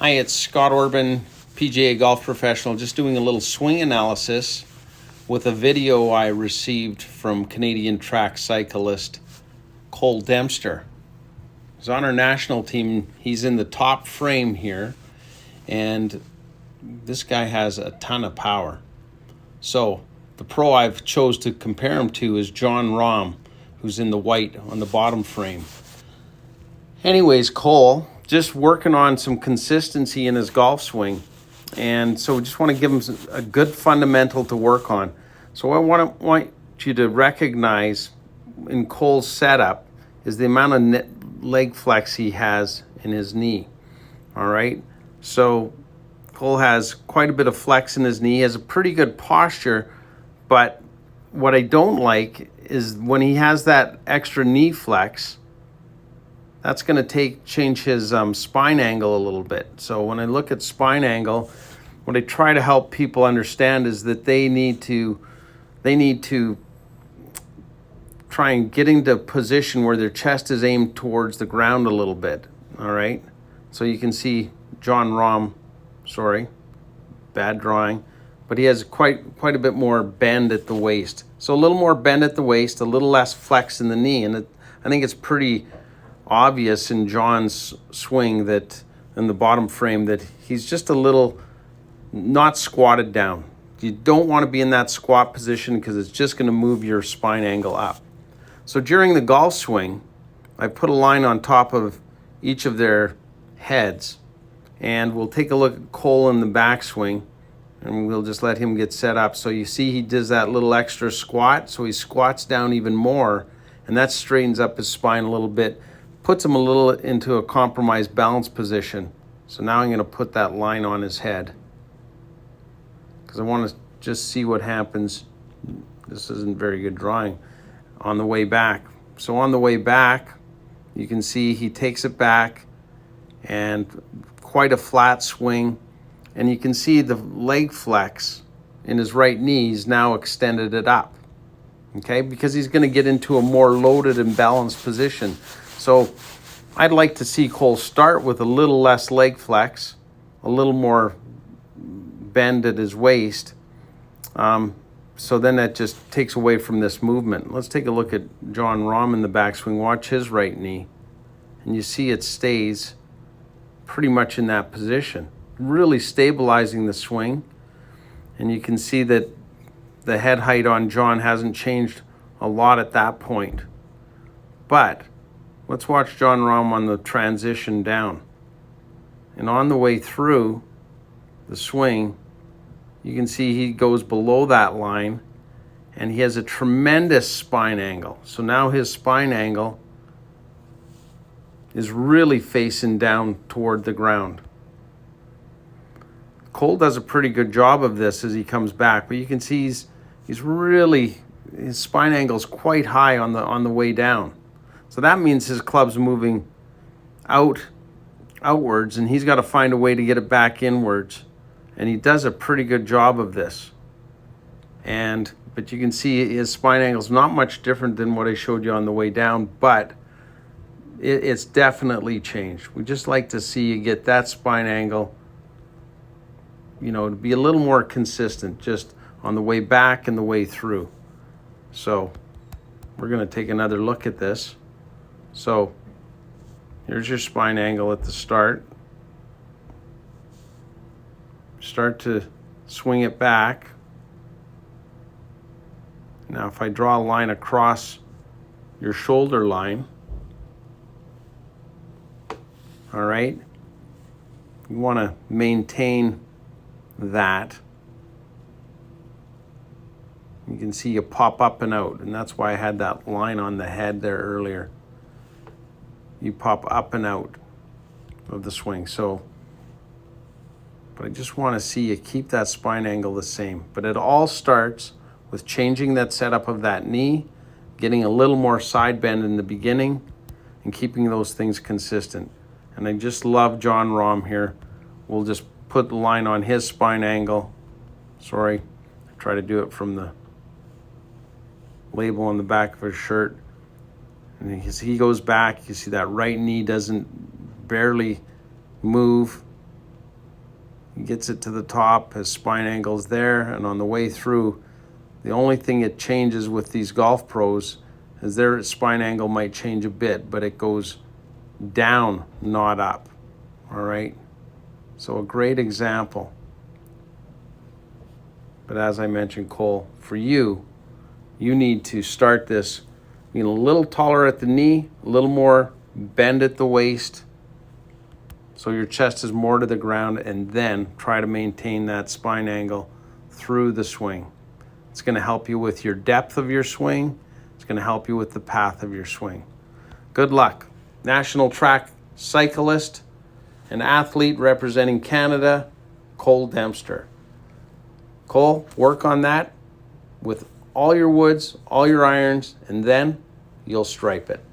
Hi, it's Scott Orban, PGA golf professional, just doing a little swing analysis with a video I received from Canadian track cyclist Cole Dempster. He's on our national team. He's in the top frame here, and this guy has a ton of power. So the pro I've chose to compare him to is Jon Rahm, who's in the white on the bottom frame. Anyways, Cole just working on some consistency in his golf swing, and so we just want to give him a good fundamental to work on. So I want you to recognize in Cole's setup is the amount of leg flex he has in his knee. All right, so Cole has quite a bit of flex in his knee. He has a pretty good posture, but what I don't like is when he has that extra knee flex, that's going to change his spine angle a little bit. So when I look at spine angle, what I try to help people understand is that they need to try and get into a position where their chest is aimed towards the ground a little bit. All right. So you can see Jon Rahm, sorry, bad drawing, but he has quite a bit more bend at the waist. So a little more bend at the waist, a little less flex in the knee, and I think it's pretty obvious in Jon's swing that in the bottom frame that he's just a little not squatted down. You don't want to be in that squat position because it's just going to move your spine angle up. So during the golf swing, I put a line on top of each of their heads, and we'll take a look at Cole in the backswing, and we'll just let him get set up. So you see he does that little extra squat, so he squats down even more, and that straightens up his spine a little bit, puts him a little into a compromised balance position. So now I'm going to put that line on his head because I want to just see what happens. This isn't very good drawing on the way back. So on the way back, you can see he takes it back and quite a flat swing. And you can see the leg flex in his right knee. He's now extended it up, okay? Because he's going to get into a more loaded and balanced position. So I'd like to see Cole start with a little less leg flex, a little more bend at his waist. So then that just takes away from this movement. Let's take a look at Jon Rahm in the backswing. Watch his right knee. And you see it stays pretty much in that position, really stabilizing the swing. And you can see that the head height on Jon hasn't changed a lot at that point. But let's watch Jon Rahm on the transition down. And on the way through the swing, you can see he goes below that line, and he has a tremendous spine angle. So now his spine angle is really facing down toward the ground. Cole does a pretty good job of this as he comes back, but you can see he's really, his spine angle is quite high on the way down. So that means his club's moving outwards, and he's got to find a way to get it back inwards. And he does a pretty good job of this. But you can see his spine angle is not much different than what I showed you on the way down, but it's definitely changed. We just like to see you get that spine angle, to be a little more consistent just on the way back and the way through. So we're going to take another look at this. So here's your spine angle at the start. Start to swing it back. Now if I draw a line across your shoulder line, all right, you want to maintain that. You can see you pop up and out, and that's why I had that line on the head there earlier. You pop up and out of the swing. But I just want to see you keep that spine angle the same. But it all starts with changing that setup of that knee, getting a little more side bend in the beginning, and keeping those things consistent. And I just love Jon Rahm here. We'll just put the line on his spine angle. Sorry, I try to do it from the label on the back of his shirt. And he goes back, you see that right knee doesn't barely move. He gets it to the top, his spine angle's there, and on the way through, the only thing it changes with these golf pros is their spine angle might change a bit, but it goes down, not up. All right? So a great example. But as I mentioned, Cole, for you, you need to start this being a little taller at the knee, a little more bend at the waist, so your chest is more to the ground, and then try to maintain that spine angle through the swing. It's going to help you with your depth of your swing. It's going to help you with the path of your swing. Good luck. National track cyclist and athlete representing Canada, Cole Dempster. Cole, work on that with all your woods, all your irons, and then you'll stripe it.